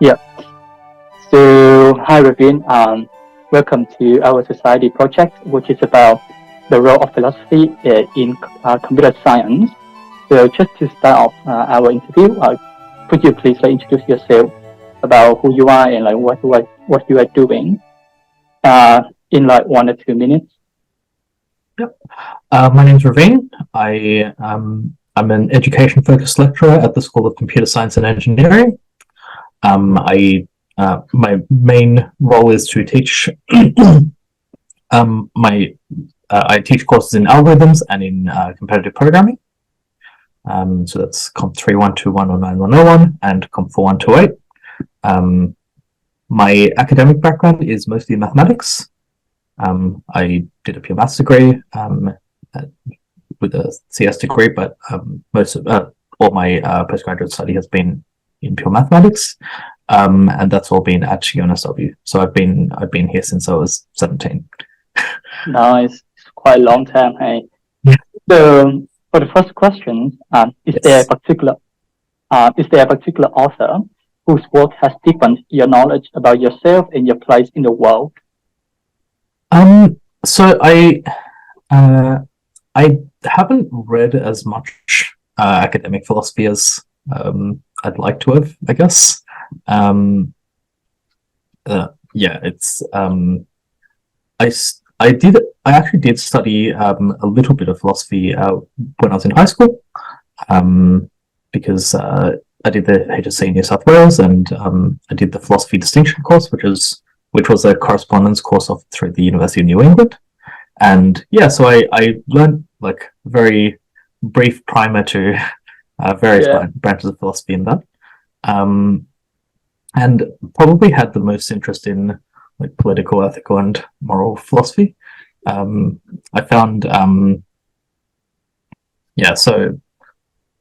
Yeah. So, hi, Raveen. Welcome to our society project, which is about the role of philosophy in computer science. So, just to start off our interview, could you please introduce yourself about who you are and what you are doing in 1 or 2 minutes? Yep. My name's Raveen. I'm an education-focused lecturer at the School of Computer Science and Engineering. My main role is to teach. I teach courses in algorithms and in competitive programming. So that's Comp 3121 or 9101 and Comp 4128. My academic background is mostly mathematics. I did a pure maths degree with a CS degree, but most of all my postgraduate study has been in pure mathematics, and that's all been at UNSW. So I've been here since I was 17. Nice, it's quite a long time. Hey. Yeah. So for the first question, is Yes. there a particular author whose work has deepened your knowledge about yourself and your place in the world? So I haven't read as much academic philosophy as I'd like to have, I guess. It's I actually did study a little bit of philosophy when I was in high school, because I did the HSC in New South Wales, and I did the philosophy distinction course, which was a correspondence course through the University of New England. And yeah, so I learned like very brief primer to various branches of philosophy in that, and probably had the most interest in like political, ethical, and moral philosophy. I found so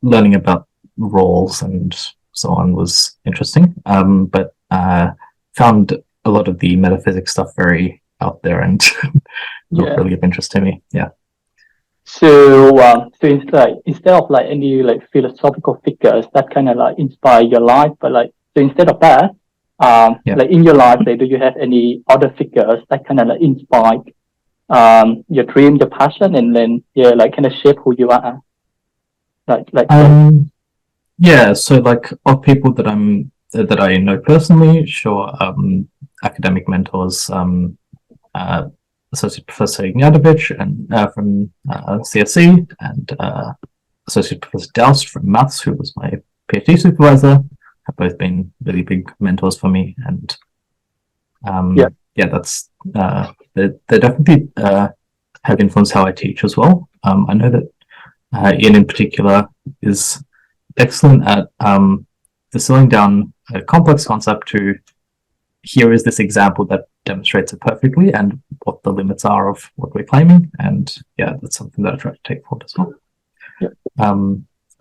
learning about roles and so on was interesting, but found a lot of the metaphysics stuff very out there and not really of interest to me. Yeah. So instead of any philosophical figures that kind of inspire your life, but so instead of that, in your life, do you have any other figures that kind of inspire your dream, your passion, and then kind of shape who you are? So of people that I know personally, sure. Academic mentors, Associate Professor Ignyatovich and from CSE, and Associate Professor Doust from Maths, who was my PhD supervisor, have both been really big mentors for me. And that's they definitely have influenced how I teach as well. I know that Ian in particular is excellent at distilling down a complex concept to here is this example that demonstrates it perfectly and what the limits are of what we're claiming. And yeah, that's something that I try to take forward as well. Yeah.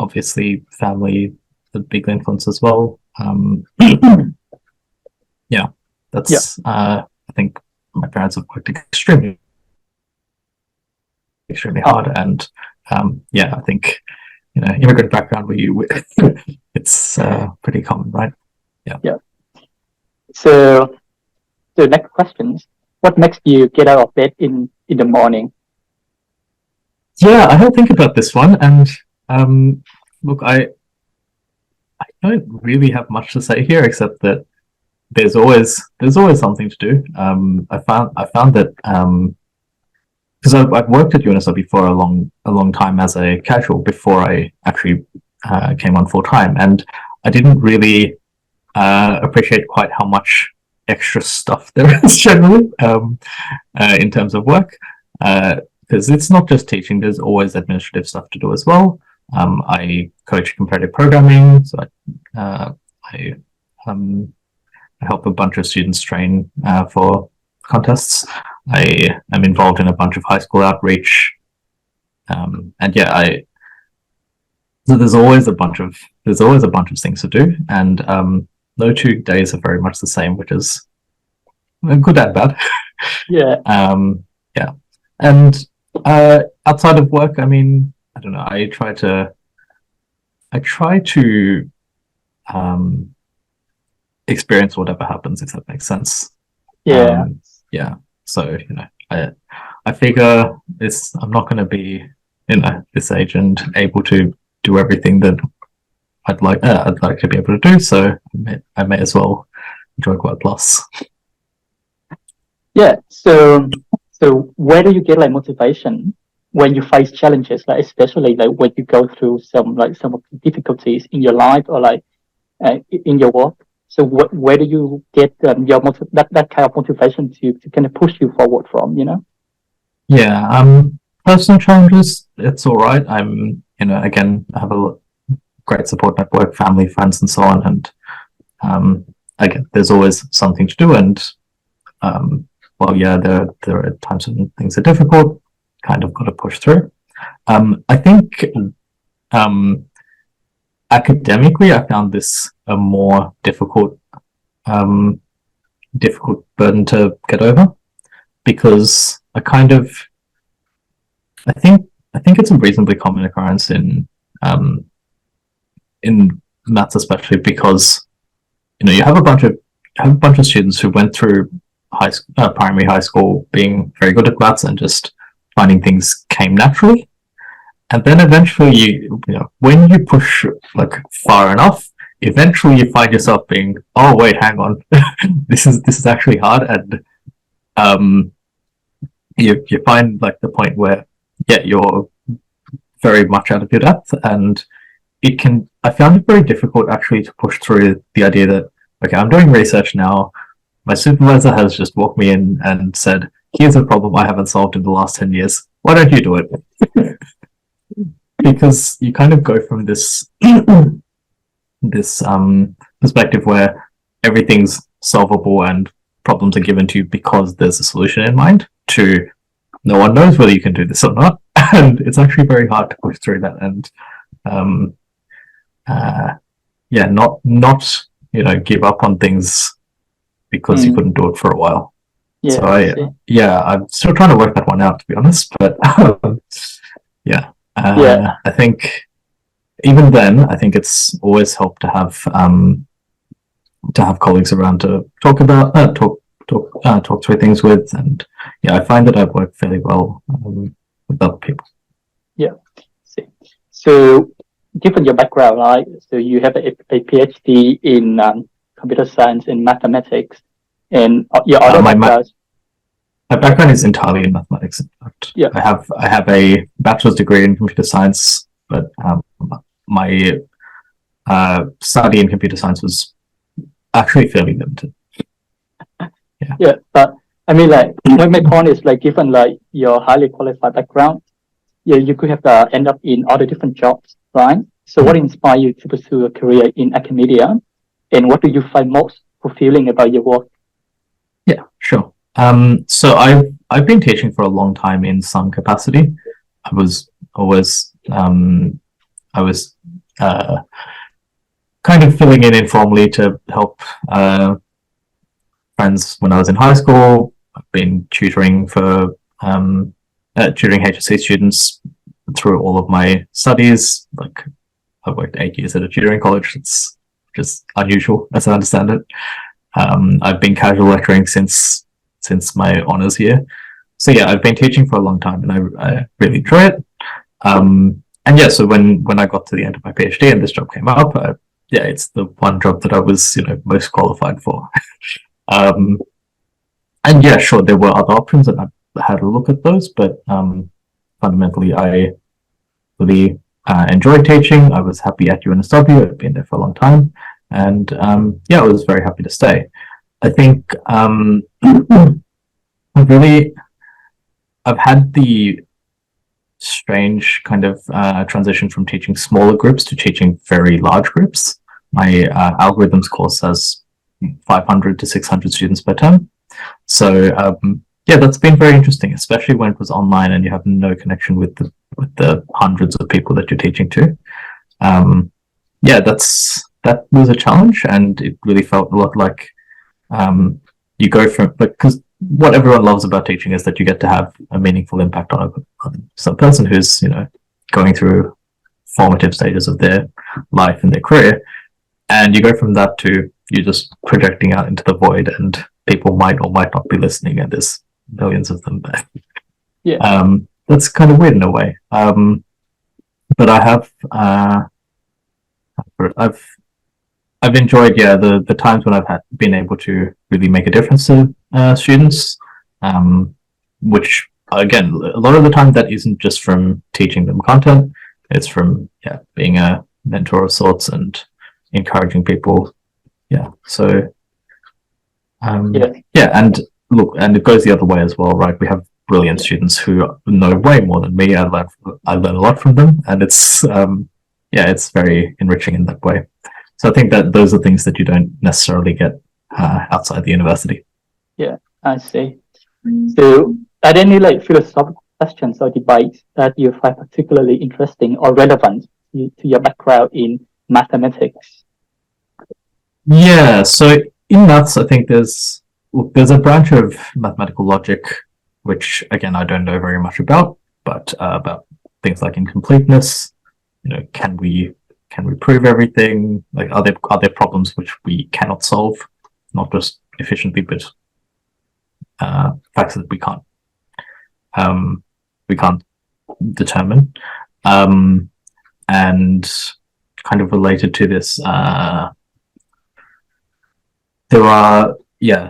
Obviously, family, the big influence as well. I think my parents have worked extremely hard, and I think immigrant background it's pretty common, right? Yeah. So next question: what makes you get out of bed in the morning? Yeah, I don't think about this one, and look, I don't really have much to say here except that there's always something to do. I found that because I've worked at UNSW for a long time as a casual before I actually came on full time, and I didn't really appreciate quite how much extra stuff there is generally in terms of work, because it's not just teaching. There's always administrative stuff to do as well. I coach competitive programming, so I help a bunch of students train for contests. I am involved in a bunch of high school outreach, so there's always a bunch of things to do, and no 2 days are very much the same, which is good and bad. And outside of work, I mean, I don't know. I try to experience whatever happens, if that makes sense. Yeah. Yeah. So, I figure I'm not going to be, this age and able to do everything that I'd like to be able to do. So I may as well enjoy Quad Plus. Yeah. So where do you get like motivation when you face challenges, like especially like when you go through some of the difficulties in your life or like in your work? So where do you get that kind of motivation to kind of push you forward from? Yeah. Personal challenges, it's all right. I'm, again, I have a great support network, family, friends, and so on. And again, there's always something to do. And well, yeah, there are times when things are difficult. Kind of got to push through. I think academically, I found this a more difficult burden to get over, because I think it's a reasonably common occurrence in maths, especially because you have a bunch of students who went through primary high school being very good at maths and just finding things came naturally, and then eventually when you push like far enough, eventually you find yourself being, oh wait, hang on, this is actually hard, and you find like the point where you're very much out of your depth, and I found it very difficult actually to push through the idea that, okay, I'm doing research now, my supervisor has just walked me in and said, here's a problem I haven't solved in the last 10 years, why don't you do it? Because you kind of go from this perspective where everything's solvable and problems are given to you because there's a solution in mind, to no one knows whether you can do this or not, and it's actually very hard to push through that, and not give up on things because you couldn't do it for a while. Yeah, so I'm still trying to work that one out, to be honest, but I think even then, I think it's always helped to have colleagues around to talk through things with, and I find that I've worked fairly well with other people. Yeah. So, given your background, right? So you have a PhD in computer science and mathematics, and your other backgrounds. My background is entirely in mathematics. In fact, I have a bachelor's degree in computer science, but my study in computer science was actually fairly limited. Yeah, but I mean, like, my point is, like, given like your highly qualified background, you could have end up in other different jobs, right? So, what inspired you to pursue a career in academia, and what do you find most fulfilling about your work? Yeah, sure. So I've been teaching for a long time in some capacity. I was always kind of filling in informally to help friends when I was in high school. I've been tutoring for tutoring HSC students through all of my studies. Like, I've worked 8 years at a tutoring college. It's just unusual, as I understand it. I've been casual lecturing since my honours year. So I've been teaching for a long time, and I really enjoy it. So when I got to the end of my PhD and this job came up, it's the one job that I was most qualified for. Sure, there were other options, and I had a look at those, but fundamentally, I really enjoyed teaching. I was happy at UNSW. I'd been there for a long time, and I was very happy to stay. I think I've had the strange kind of transition from teaching smaller groups to teaching very large groups. My algorithms course has 500 to 600 students per term. So that's been very interesting, especially when it was online and you have no connection with the hundreds of people that you're teaching to. That was a challenge, and it really felt a lot like you go from, because what everyone loves about teaching is that you get to have a meaningful impact on some person who's going through formative stages of their life and their career, and you go from that to you're just projecting out into the void, and people might or might not be listening, and there's millions of them there. Yeah. That's kind of weird in a way. But I have I've enjoyed the times when I've been able to really make a difference to students, which again a lot of the time that isn't just from teaching them content, it's from being a mentor of sorts and encouraging people. So and look, and it goes the other way as well, right? We have brilliant students who know way more than me. I learn a lot from them, and it's it's very enriching in that way. So I think that those are things that you don't necessarily get outside the university. Yeah, I see. So, are there any like philosophical questions or debates that you find particularly interesting or relevant to your background in mathematics? Yeah, so in maths, I think there's a branch of mathematical logic, which again I don't know very much about, but about things like incompleteness. Can we prove everything? Like, are there problems which we cannot solve, not just efficiently, but facts that we can't determine. And kind of related to this, there are a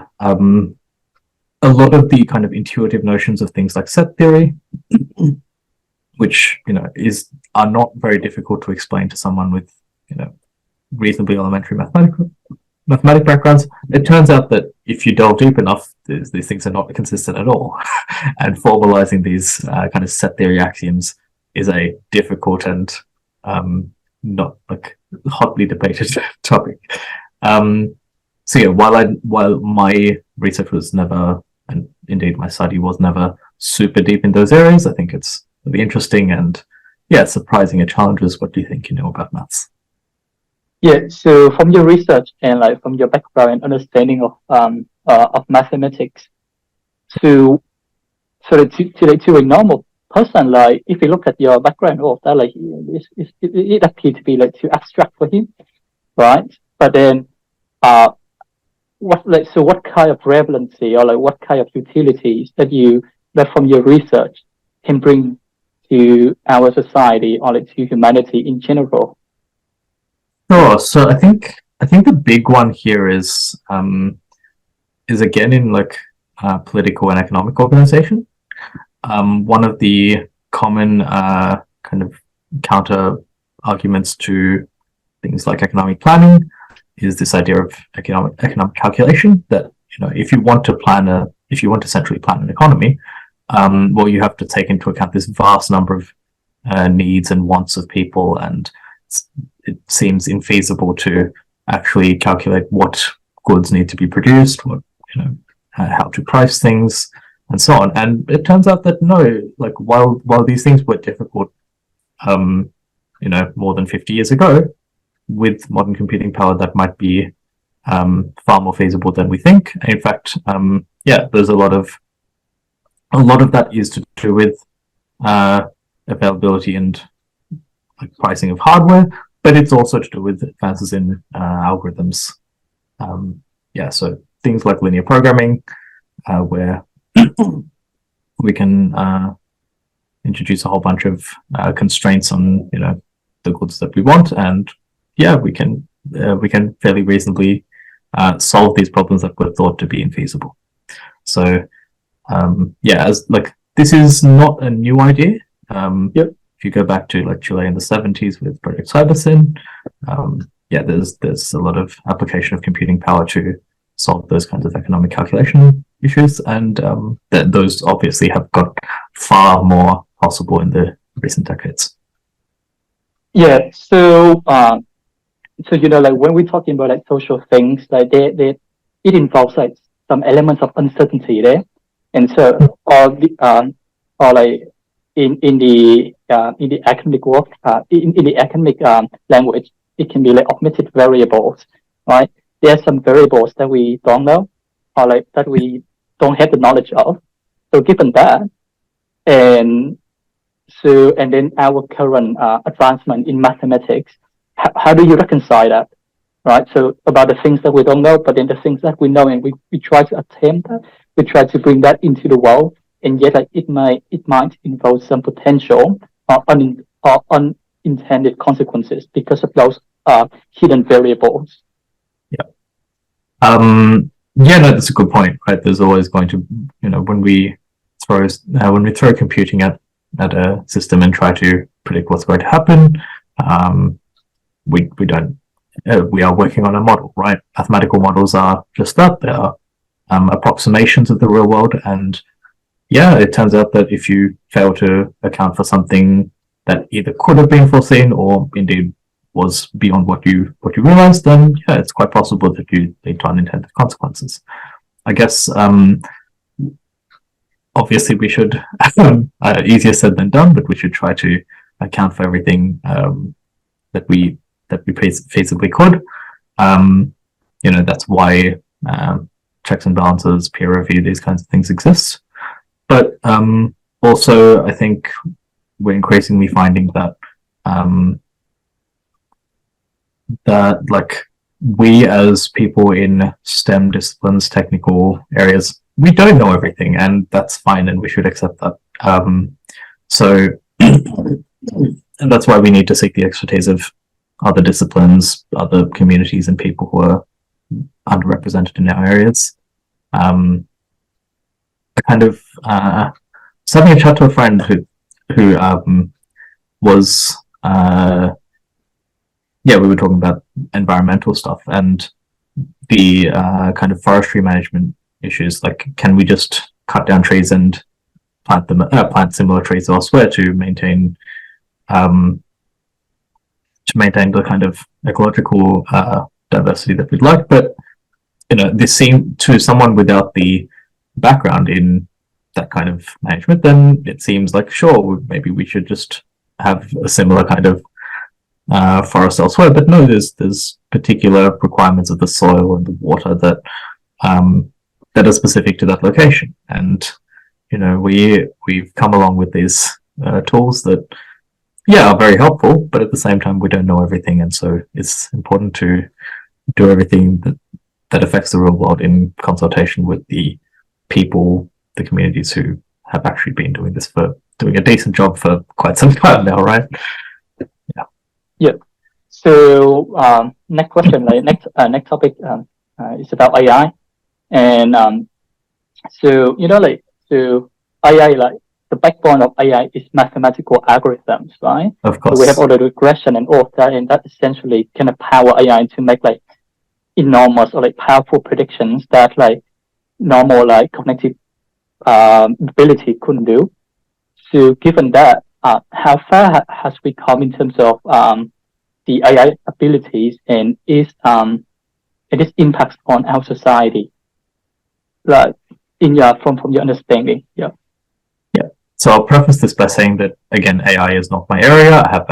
lot of the kind of intuitive notions of things like set theory, which are not very difficult to explain to someone with reasonably elementary mathematic backgrounds. It turns out that if you delve deep enough, these things are not consistent at all, and formalizing these kind of set theory axioms is a difficult and not like hotly debated topic. So yeah, while my research was never, and indeed my study was never super deep in those areas, I think it's really interesting and surprising at challenges. What do you think you know about maths? Yeah, so from your research and like from your background and understanding of mathematics, to a normal person, like if you look at your background of that, like it appears to be like too abstract for him, right? But then, what kind of relevancy or like what kind of utilities that from your research can bring to our society or like to humanity in general? Sure. So I think the big one here is again in like political and economic organization. One of the common kind of counter arguments to things like economic planning is this idea of economic calculation, that if you want to centrally plan an economy, well, you have to take into account this vast number of needs and wants of people, and it seems infeasible to actually calculate what goods need to be produced, how to price things, and so on. And it turns out that no, like while these things were difficult, more than 50 years ago, with modern computing power, that might be far more feasible than we think. In fact, there's a lot of that is to do with availability and like pricing of hardware, but it's also to do with advances in algorithms. So things like linear programming, where we can introduce a whole bunch of constraints on the goods that we want, and we can fairly reasonably solve these problems that were thought to be infeasible. So as like this is not a new idea. If you go back to like Chile in the 70s with Project Cybersyn, there's a lot of application of computing power to solve those kinds of economic calculation issues, and those obviously have got far more possible in the recent decades. Yeah, so like when we're talking about like social things, like it involves like some elements of uncertainty there, and so or like in the academic work, in the academic language, it can be like omitted variables, right? There are some variables that we don't know, or like that we don't have the knowledge of. So given that, and then our current advancement in mathematics, how do you reconcile that? right? So about the things that we don't know, but then the things that we know, and we try to attempt that, we try to bring that into the world, and yet like it might involve some potential or unintended consequences because of those hidden variables. Yeah. Yeah, no, that's a good point, right? There's always going to, when we throw computing at a system and try to predict what's going to happen, we don't. We are working on a model, right? Mathematical models are just that. They are approximations of the real world, and yeah, it turns out that if you fail to account for something that either could have been foreseen or indeed was beyond what you realized, then yeah, it's quite possible that you lead to unintended consequences. I guess obviously we should easier said than done, but we should try to account for everything that we feasibly could. That's why checks and balances, peer review, these kinds of things exist. But also, I think we're increasingly finding that like we as people in STEM disciplines, technical areas, we don't know everything, and that's fine, and we should accept that. So, and that's why we need to seek the expertise of other disciplines, other communities, and people who are underrepresented in our areas. I kind of was having a chat to a friend who was we were talking about environmental stuff and the kind of forestry management issues. Like, can we just cut down trees and plant similar trees elsewhere to maintain the kind of ecological diversity that we'd like? But this seemed to someone without the background in that kind of management, then it seems like, sure, maybe we should just have a similar kind of forest elsewhere. But no, there's particular requirements of the soil and the water that are specific to that location. And we've come along with these tools that are very helpful, but at the same time we don't know everything, and so it's important to do everything that affects the real world in consultation with the people, the communities who have actually been doing a decent job for quite some time now, right? Yeah. So next question, next topic is about AI, and so AI, the backbone of AI is mathematical algorithms, right? Of course. So we have all the regression and all of that, and that essentially can empower AI to make enormous or powerful predictions that normal cognitive ability couldn't do. So given that, how far has we come in terms of the AI abilities and its impacts on our society? From your understanding, yeah. So I'll preface this by saying that, again, AI is not my area. I have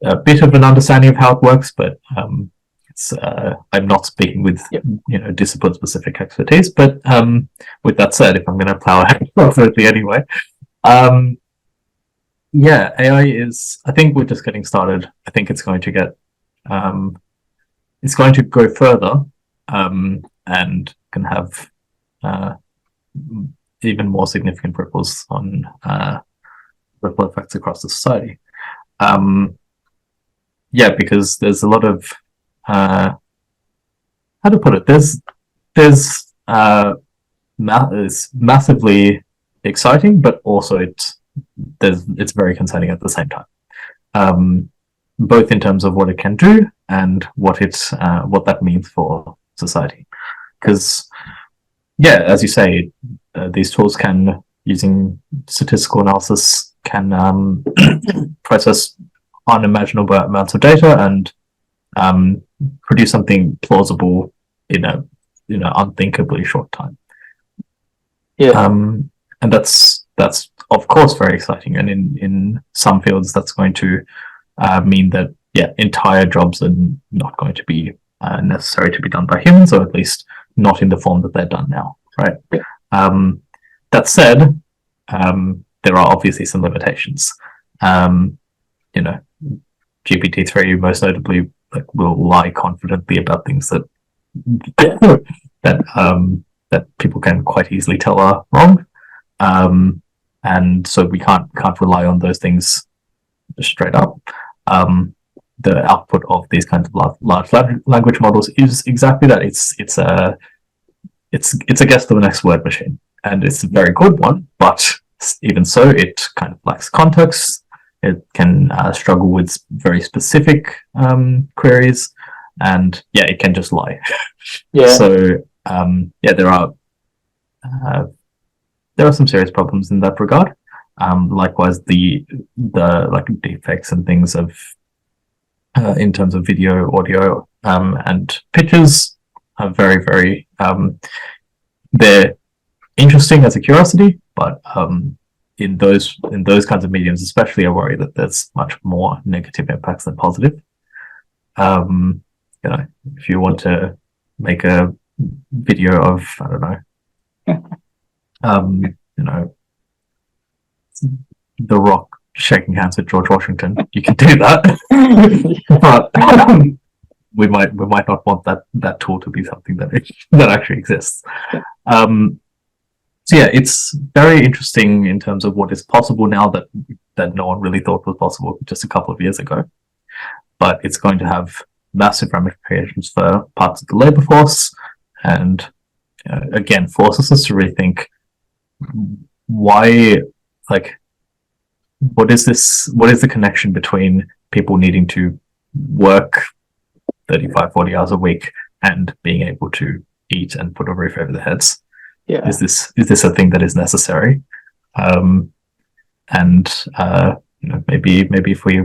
a bit of an understanding of how it works, but I'm not speaking with discipline-specific expertise. But with that said, if I'm going to plow ahead properly anyway, AI is. I think we're just getting started. I think it's going to get. It's going to go further, and can have even more significant ripple effects across the society. Because there's a lot of how to put it. There's it's massively exciting, but also it's very concerning at the same time. Both in terms of what it can do and what that means for society. Because as you say, these tools can, using statistical analysis, can process unimaginable amounts of data and produce something plausible in a unthinkably short time. And that's of course very exciting, and in some fields that's going to mean that entire jobs are not going to be necessary to be done by humans, or at least not in the form that they're done now, right? That said, there are obviously some limitations. GPT-3 most notably like will lie confidently about things that that people can quite easily tell are wrong. And so we can't rely on those things straight up. The output of these kinds of large language models is exactly that. It's a guess for the next word machine, and it's a very good one. But even so, it kind of lacks context. It can struggle with very specific queries, and it can just lie. So there are some serious problems in that regard. Likewise, the like defects and things of in terms of video, audio, and pictures are very, very they're interesting as a curiosity, but in those kinds of mediums, especially, I worry that there's much more negative impacts than positive. If you want to make a video of, I don't know, The Rock shaking hands with George Washington, you can do that. But we might not want that tool to be something that actually exists. So it's very interesting in terms of what is possible now that no one really thought was possible just a couple of years ago. But it's going to have massive ramifications for parts of the labor force, and again forces us to rethink why, like, what is the connection between people needing to work 35, 40 hours a week and being able to eat and put a roof over their heads? Is this a thing that is necessary? Maybe if we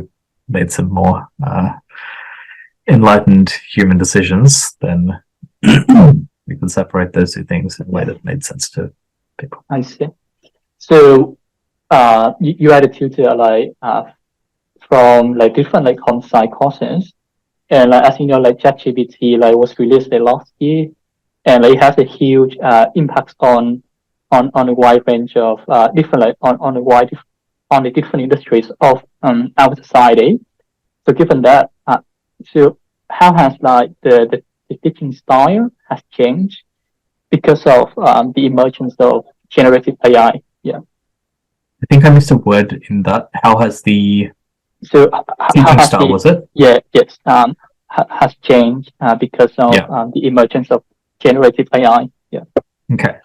made some more enlightened human decisions, then we can separate those two things in a way that made sense to people. I see. So you added tutor from different on-site courses, and as you know, ChatGPT was released last year, and it has a huge impact on a wide range of different on the different industries of our society. So given that, so how has the teaching style has changed because of the emergence of generative AI? Yeah. I think I missed a word in that. How has the teaching style, was it? Yes, has changed because of the emergence of generative AI. Yeah. Okay.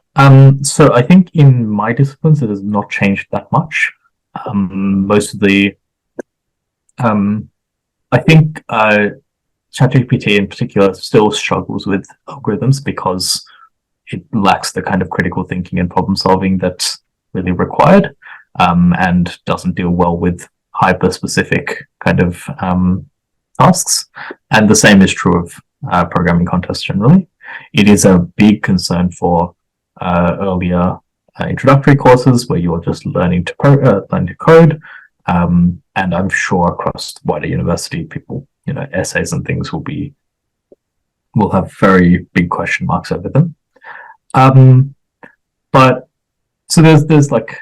So I think in my disciplines it has not changed that much. Most of the I think ChatGPT in particular still struggles with algorithms because it lacks the kind of critical thinking and problem solving that's really required, and doesn't deal well with hyper-specific kind of tasks. And the same is true of programming contests generally. It is a big concern for earlier introductory courses where you're just learning to code. And I'm sure across wider university, people, essays and things will have very big question marks over them. But so there's like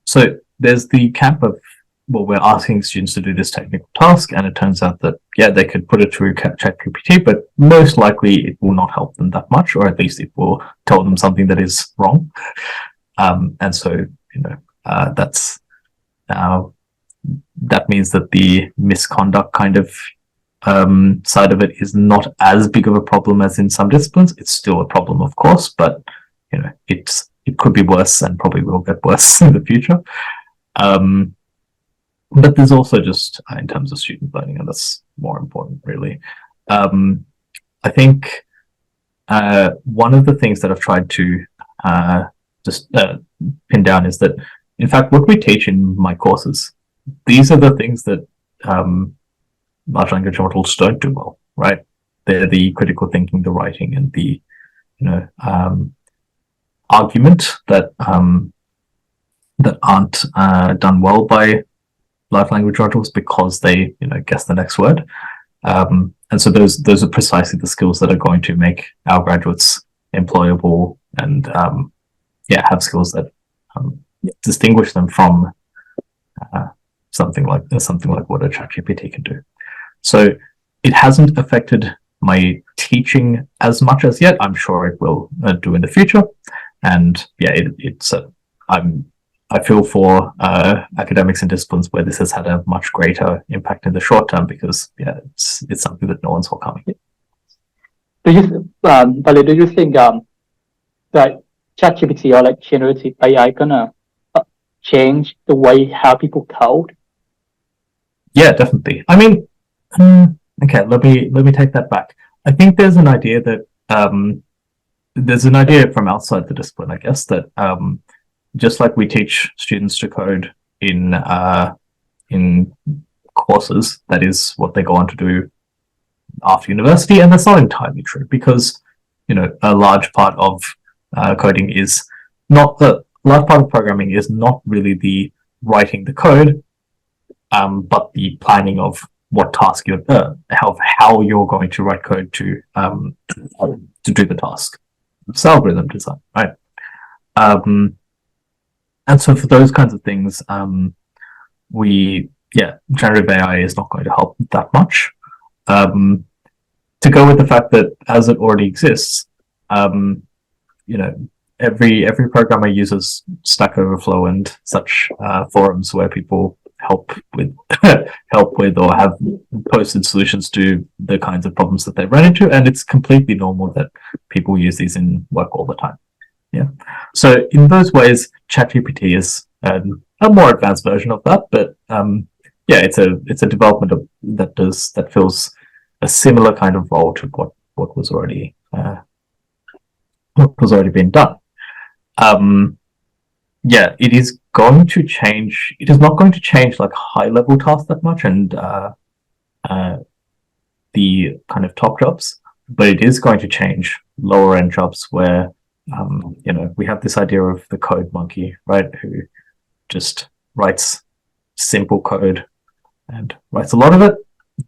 so there's the camp of, well, we're asking students to do this technical task, and it turns out that they could put it through ChatGPT, but most likely it will not help them that much, or at least it will tell them something that is wrong. And so that means that the misconduct kind of side of it is not as big of a problem as in some disciplines. It's still a problem, of course, but it could be worse and probably will get worse in the future. But there's also just in terms of student learning, and that's more important, really. I think one of the things that I've tried to just pin down is that, in fact, what we teach in my courses, these are the things that large language models don't do well, right? They're the critical thinking, the writing, and the argument that aren't done well by large language models because they guess the next word. And so those are precisely the skills that are going to make our graduates employable and have skills that distinguish them from something like what a ChatGPT can do. So it hasn't affected my teaching as much as yet. I'm sure it will do in the future. And yeah, it's I feel for academics and disciplines where this has had a much greater impact in the short term, because yeah, it's something that no one saw coming. Do you think that ChatGPT or like generative AI gonna change the way how people code? Yeah, definitely. I mean, okay, let me take that back. I think there's an idea that there's an idea from outside the discipline, I guess, that just like we teach students to code in courses, that is what they go on to do after university, and that's not entirely true, because a large part of coding is not the large part of programming is not really the writing the code, but the planning of what task you're how you're going to write code to do the task. It's algorithm design, right? And so for those kinds of things, generative AI is not going to help that much. To go with the fact that as it already exists, every programmer uses Stack Overflow and such forums where people help with or have posted solutions to the kinds of problems that they run into, and it's completely normal that people use these in work all the time. Yeah, so in those ways, ChatGPT is a more advanced version of that, but it's a development that fills a similar kind of role to what was already being done. It is going to change. It is not going to change like high level tasks that much, and the kind of top jobs, but it is going to change lower end jobs where we have this idea of the code monkey, right, who just writes simple code and writes a lot of it.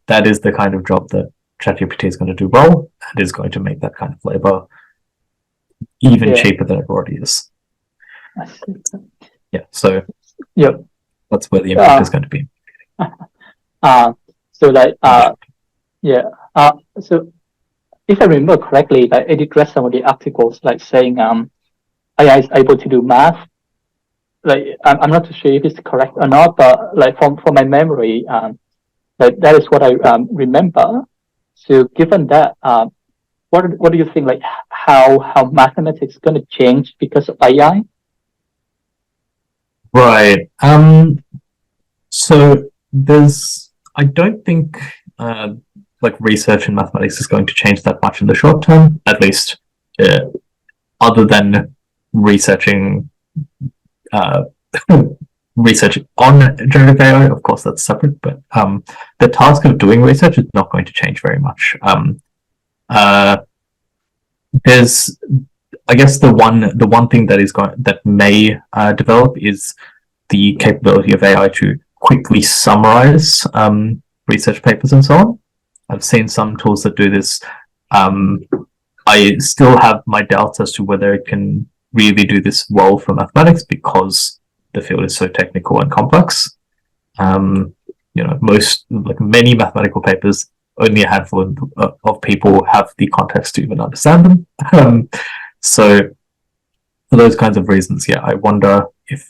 That is the kind of job that ChatGPT is going to do well, and is going to make that kind of labor even cheaper than it already is. Yeah, so that's where the impact is going to be. So if I remember correctly, I did read some of the articles like saying AI is able to do math. Like I'm not too sure if it's correct or not, but like from my memory, like that is what I remember. So given that, what do you think? Like how mathematics is going to change because of AI? Right. So I don't think like research in mathematics is going to change that much in the short term, at least other than researching research on generative AI. Of course, that's separate, but the task of doing research is not going to change very much. There's, I guess, the one thing that may develop is the capability of AI to quickly summarize research papers and so on. I've seen some tools that do this. I still have my doubts as to whether it can really do this well for mathematics, because the field is so technical and complex. Many mathematical papers, only a handful of people have the context to even understand them. So for those kinds of reasons, I wonder if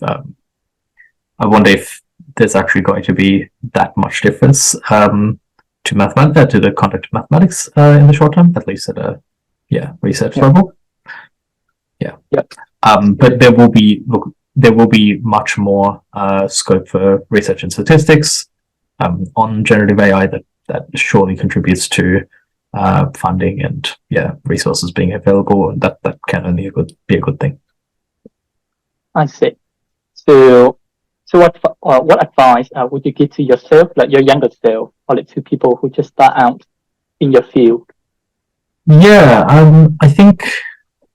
there's actually going to be that much difference to the conduct of mathematics in the short term, at least at a research level. But there will be much more scope for research and statistics on generative AI that surely contributes to funding and resources being available, and that can only be a good thing. I see. So what advice would you give to yourself, like your younger self, or like to people who just start out in your field? I think,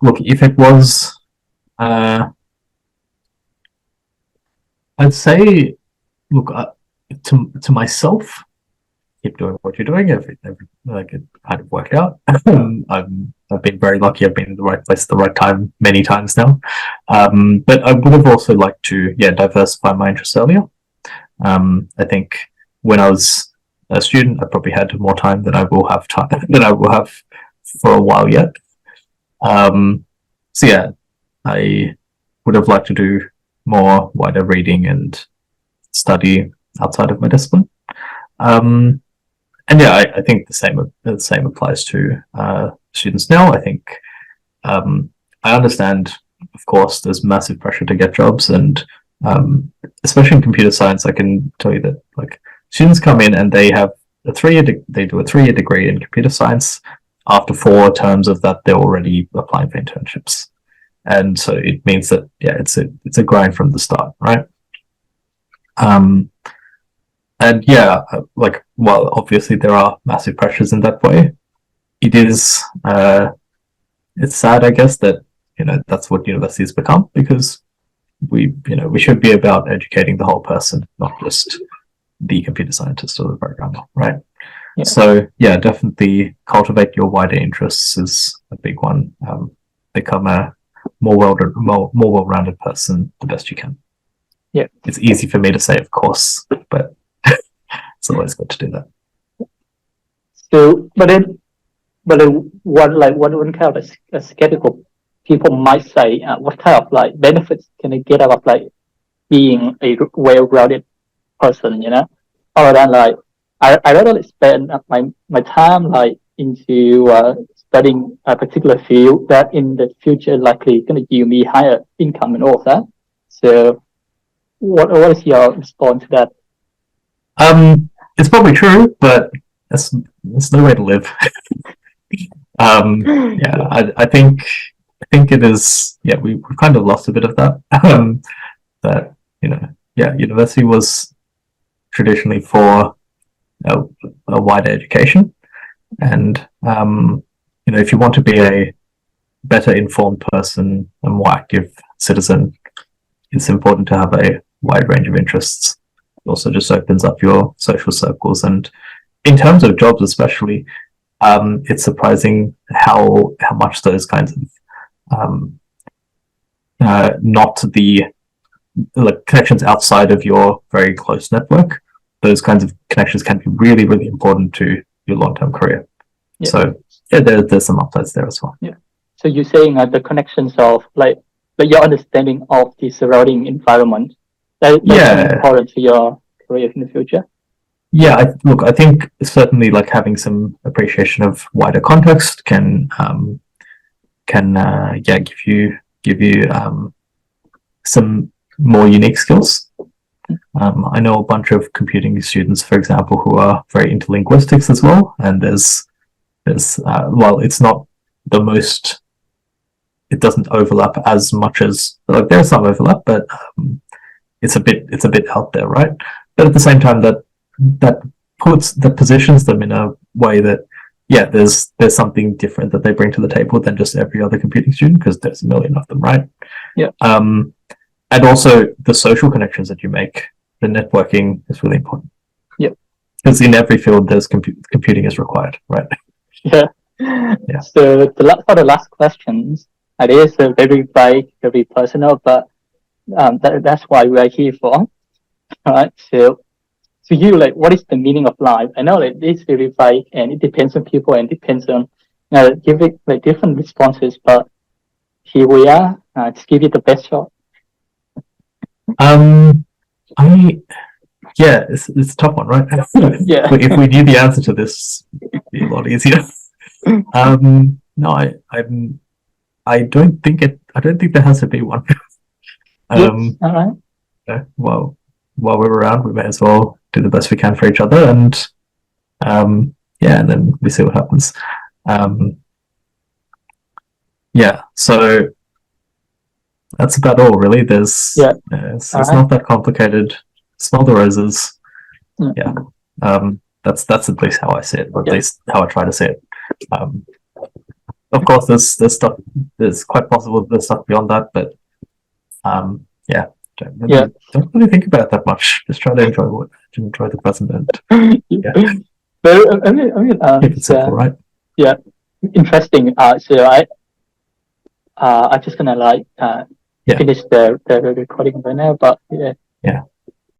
look, if it was, I'd say, look, to myself, keep doing what you're doing. It kind of worked out. I've been very lucky. I've been in the right place at the right time many times now. But I would have also liked to diversify my interests earlier. I think when I was a student, I probably had more time than I will have for a while yet. So yeah, I would have liked to do more wider reading and study outside of my discipline. And yeah, I think the same applies to students now. I think I understand, of course, there's massive pressure to get jobs, and especially in computer science, I can tell you that like students come in and they have they do a 3-year degree in computer science. After 4 terms of that, they're already applying for internships, and so it means that yeah, it's a grind from the start, right? And yeah, like, while obviously there are massive pressures in that way, it is it's sad, I guess, that that's what universities become, because we should be about educating the whole person, not just the computer scientist or the programmer, right? Yeah. So yeah, definitely cultivate your wider interests is a big one. Become a more well-rounded person the best you can. Yeah, it's easy for me to say, of course, but it's always good to do that. So, what one kind of a skeptical people might say, what kind of like benefits can I get out of like being a well-rounded person, other than like I rather spend my time like into studying a particular field that in the future likely going to give me higher income and all of that. So what is your response to that? It's probably true, but it's no way to live. Yeah, I think it is. Yeah, we've kind of lost a bit of that. That yeah, university was traditionally for a wider education, and if you want to be a better informed person, a more active citizen, it's important to have a wide range of interests. It also just opens up your social circles, and in terms of jobs especially, it's surprising how much those kinds of not the connections outside of your very close network, those kinds of connections can be really, really important to your long-term career. Yeah. So yeah, there's some upsides there as well. Yeah. So you're saying the connections of like your understanding of the surrounding environment that's important to your career in the future. Yeah, I think certainly like having some appreciation of wider context can give you some more unique skills. I know a bunch of computing students, for example, who are very into linguistics as well, and there's while it's not the most, it doesn't overlap as much as, like, there's some overlap, but it's a bit out there, right? But at the same time, that positions them in a way that there's something different that they bring to the table than just every other computing student, because there's a million of them, right? Yeah. And also the social connections that you make, the networking is really important. Yeah. Because in every field, there's computing is required, right? Yeah. Yeah. So for the last questions, it is very vague, very personal, but that's why we are here for. Right. So to you, like, what is the meaning of life? I know that it's very vague and it depends on people and depends on giving like different responses, but here we are. To give you the best shot. It's a tough one, right? Yeah. If we knew the answer to this, it'd be a lot easier. No, I don't think there has to be one. Yes, all right. Well, while we're around, we may as well do the best we can for each other, and and then we see what happens. So that's about all, really. It's not that complicated. Smell the roses. Yeah. That's at least how I see it, or at least how I try to see it. Of course, there's stuff. There's quite possible there's stuff beyond that, but don't really think about it that much. Just try to enjoy the present, and But I mean, keep it simple, right? Yeah, interesting. So I'm just gonna finish the recording right now, but